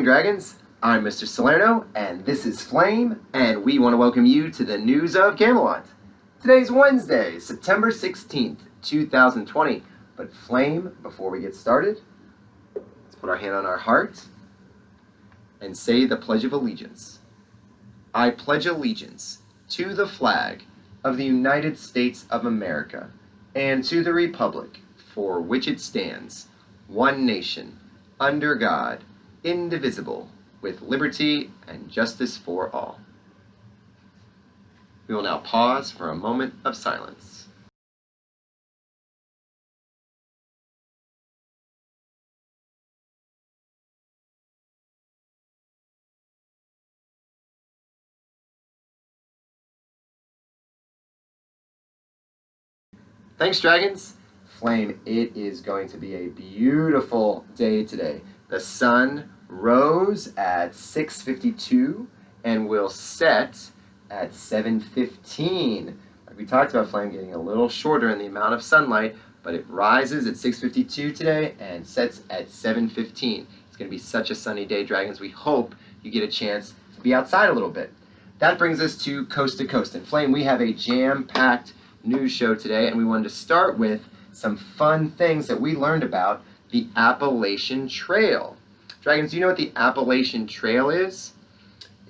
morning, Dragons. I'm Mr. Salerno, and this is Flame, and we want to welcome you to the news of Camelot. Today's Wednesday, September 16th, 2020. But Flame, before we get started, let's put our hand on our heart and say the Pledge of Allegiance. I pledge allegiance to the flag of the United States of America and to the republic for which it stands, one nation, under God, indivisible, with liberty and justice for all. We will now pause for a moment of silence. Thanks, Dragons. Flame, it is going to be a beautiful day today. The sun rose at 6:52 and will set at 7:15. Like we talked about, Flame getting a little shorter in the amount of sunlight, but it rises at 6:52 today and sets at 7:15. It's going to be such a sunny day, Dragons. We hope you get a chance to be outside a little bit. That brings us to Coast to Coast. And Flame, we have a jam-packed news show today, and we wanted to start with some fun things that we learned about the Appalachian Trail. Dragons, do you know what the Appalachian Trail is?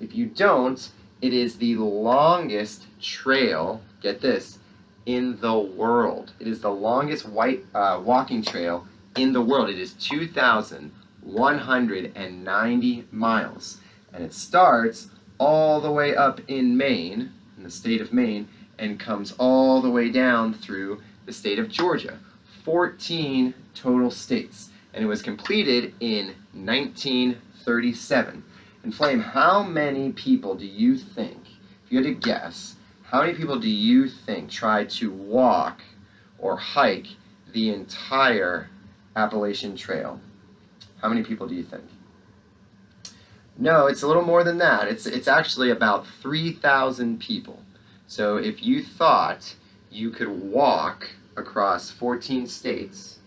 If you don't, it is the longest trail, get this, in the world. It is the longest walking trail in the world. It is 2,190 miles. And it starts all the way up in Maine, in the state of Maine, and comes all the way down through the state of Georgia. 14 total states. And it was completed in 1937. And Flame, how many people do you think, if you had to guess, how many people do you think tried to walk or hike the entire Appalachian Trail? How many people do you think? No, it's a little more than that. It's actually about 3,000 people. So if you thought you could walk across 14 states,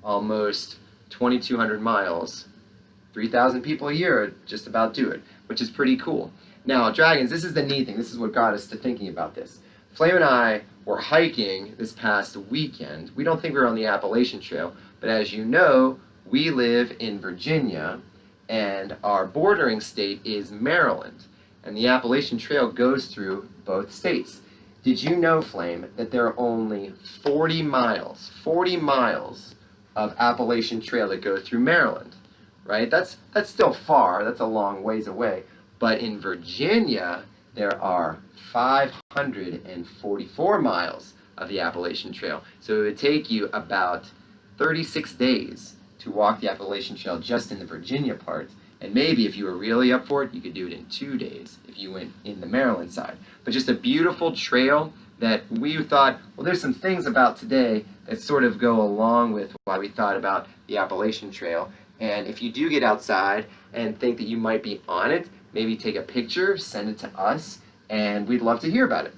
almost 2,200 miles, 3,000 people a year just about do it, which is pretty cool. Now, Dragons, this is the neat thing. This is what got us to thinking about this. Flame and I were hiking this past weekend. We don't think we were on the Appalachian Trail, but as you know, we live in Virginia, and our bordering state is Maryland, and the Appalachian Trail goes through both states. Did you know, Flame, that there are only 40 miles of Appalachian Trail that go through Maryland, right? That's still far, that's a long ways away. But in Virginia, there are 544 miles of the Appalachian Trail. So it would take you about 36 days to walk the Appalachian Trail just in the Virginia part. And maybe if you were really up for it, you could do it in 2 days if you went in the Maryland side. But just a beautiful trail that we thought, well, there's some things about today that sort of go along with why we thought about the Appalachian Trail. And if you do get outside and think that you might be on it, maybe take a picture, send it to us, and we'd love to hear about it.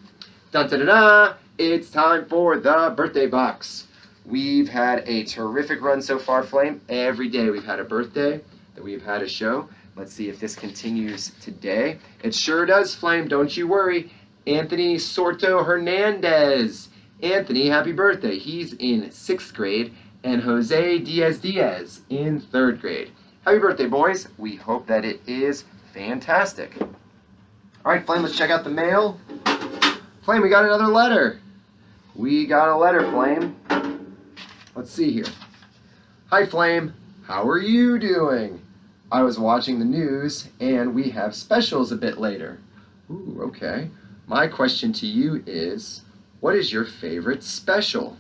Dun-da-da-da! It's time for the birthday box. We've had a terrific run so far, Flame. Every day we've had a birthday that we've had a show. Let's see if this continues today. It sure does, Flame, don't you worry. Anthony Sorto Hernandez. Anthony, happy birthday. He's in 6th grade. And Jose Diaz in 3rd grade. Happy birthday, boys. We hope that it is fantastic. All right, Flame, let's check out the mail. Flame, we got another letter. We got a letter, Flame. Let's see here. Hi, Flame. How are you doing? I was watching the news, and we have specials a bit later. Ooh, okay. My question to you is, what is your favorite special?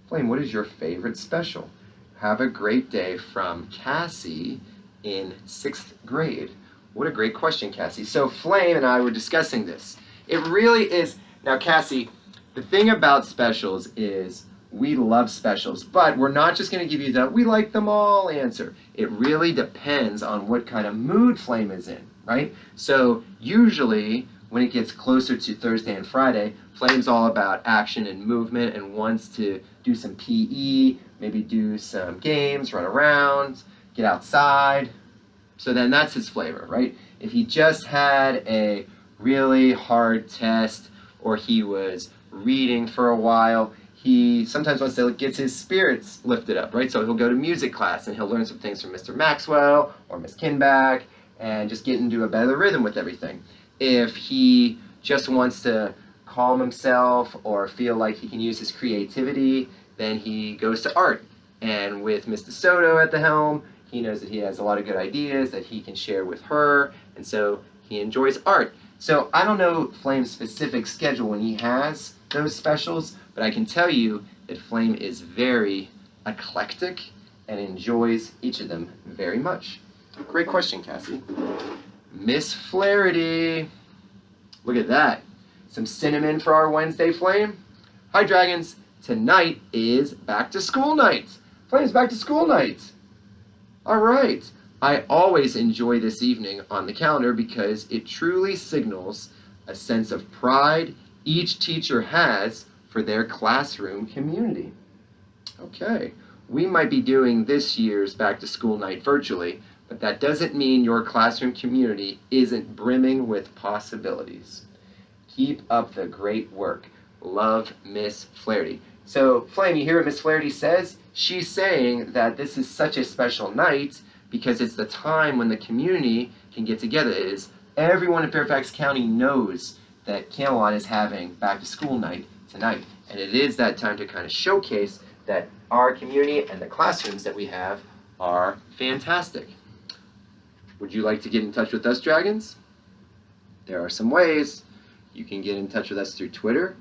Flame, what is your favorite special? Have a great day from Cassie in 6th grade. What a great question, Cassie. So Flame and I were discussing this. It really is. Now, Cassie, the thing about specials is we love specials, but we're not just going to give you the we like them all answer. It really depends on what kind of mood Flame is in, right? So usually when it gets closer to Thursday and Friday, Flame's all about action and movement and wants to do some PE, maybe do some games, run around, get outside. So then that's his flavor, right? If he just had a really hard test or he was reading for a while, he sometimes wants to get his spirits lifted up, right? So he'll go to music class and he'll learn some things from Mr. Maxwell or Miss Kinback and just get into a better rhythm with everything. If he just wants to calm himself or feel like he can use his creativity, then he goes to art. And with Miss DeSoto at the helm, he knows that he has a lot of good ideas that he can share with her, and so he enjoys art. So I don't know Flame's specific schedule when he has those specials, but I can tell you that Flame is very eclectic and enjoys each of them very much. Great question, Cassie. Miss Flaherty. Look at that. Some cinnamon for our Wednesday, Flame. Hi, Dragons. Tonight is back to school night. Flame's back to school night. All right. I always enjoy this evening on the calendar because it truly signals a sense of pride each teacher has for their classroom community. Okay. We might be doing this year's back to school night virtually, but that doesn't mean your classroom community isn't brimming with possibilities. Keep up the great work. Love, Miss Flaherty. So, Flame, you hear what Miss Flaherty says? She's saying that this is such a special night because it's the time when the community can get together. It is everyone in Fairfax County knows that Camelot is having back to school night tonight. And it is that time to kind of showcase that our community and the classrooms that we have are fantastic. Would you like to get in touch with us, Dragons? There are some ways. You can get in touch with us through Twitter.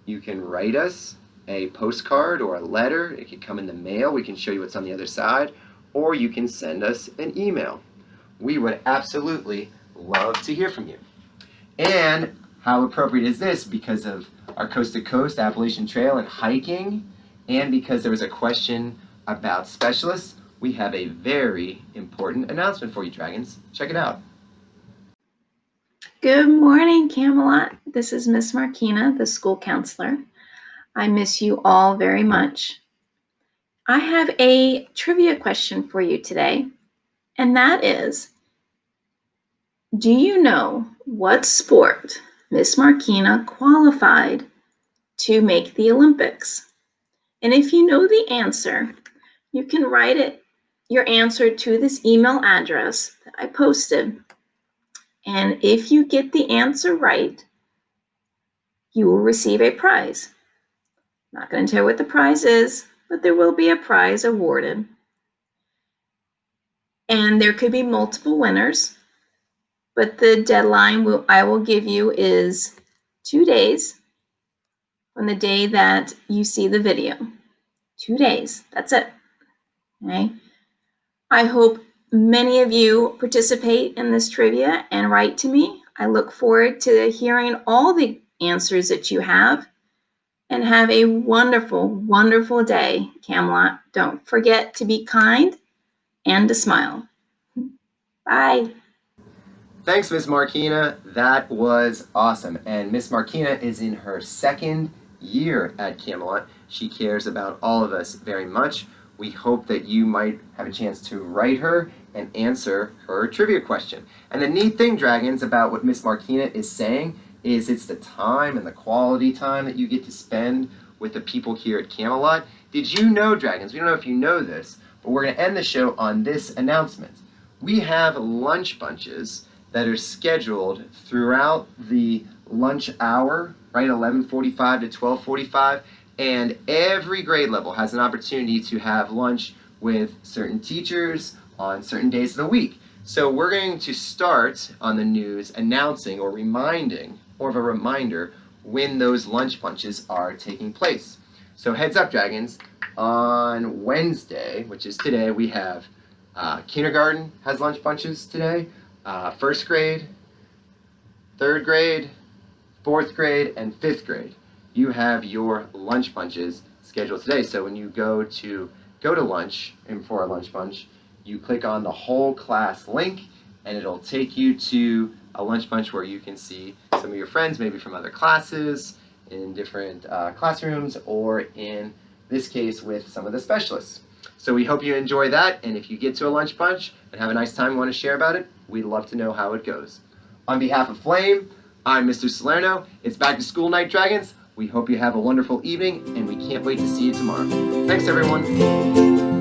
You can write us a postcard or a letter. It can come in the mail. We can show you what's on the other side. Or you can send us an email. We would absolutely love to hear from you. And how appropriate is this? Because of our Coast to Coast Appalachian Trail and hiking, and because there was a question about specialists, we have a very important announcement for you, Dragons. Check it out. Good morning, Camelot. This is Miss Markina, the school counselor. I miss you all very much. I have a trivia question for you today, and that is, do you know what sport Miss Markina qualified to make the Olympics? And if you know the answer, you can write your answer to this email address that I posted. And if you get the answer right, you will receive a prize. I'm not going to tell you what the prize is, but there will be a prize awarded. And there could be multiple winners, but the deadline I will give you is 2 days from the day that you see the video. 2 days, that's it. Okay. I hope many of you participate in this trivia and write to me. I look forward to hearing all the answers that you have. And have a wonderful, wonderful day, Camelot. Don't forget to be kind and to smile. Bye. Thanks, Miss Markina. That was awesome. And Miss Markina is in her second year at Camelot. She cares about all of us very much. We hope that you might have a chance to write her and answer her trivia question. And the neat thing, Dragons, about what Miss Markina is saying is it's the time and the quality time that you get to spend with the people here at Camelot. Did you know, Dragons, we don't know if you know this, but we're going to end the show on this announcement. We have lunch bunches that are scheduled throughout the lunch hour, right, 11:45 to 12:45, and every grade level has an opportunity to have lunch with certain teachers on certain days of the week. So we're going to start on the news announcing or reminding, more of a reminder, when those lunch bunches are taking place. So heads up, Dragons, on Wednesday, which is today, we have kindergarten has lunch bunches today, first grade, third grade, fourth grade, and fifth grade. You have your lunch bunches scheduled today. So when you go to lunch, and for a lunch bunch, you click on the whole class link, and it'll take you to a lunch bunch where you can see some of your friends, maybe from other classes, in different classrooms, or in this case with some of the specialists. So we hope you enjoy that, and if you get to a lunch bunch and have a nice time and want to share about it, we'd love to know how it goes. On behalf of Flame, I'm Mr. Salerno. It's back to school, Night Dragons. We hope you have a wonderful evening, and we can't wait to see you tomorrow. Thanks, everyone.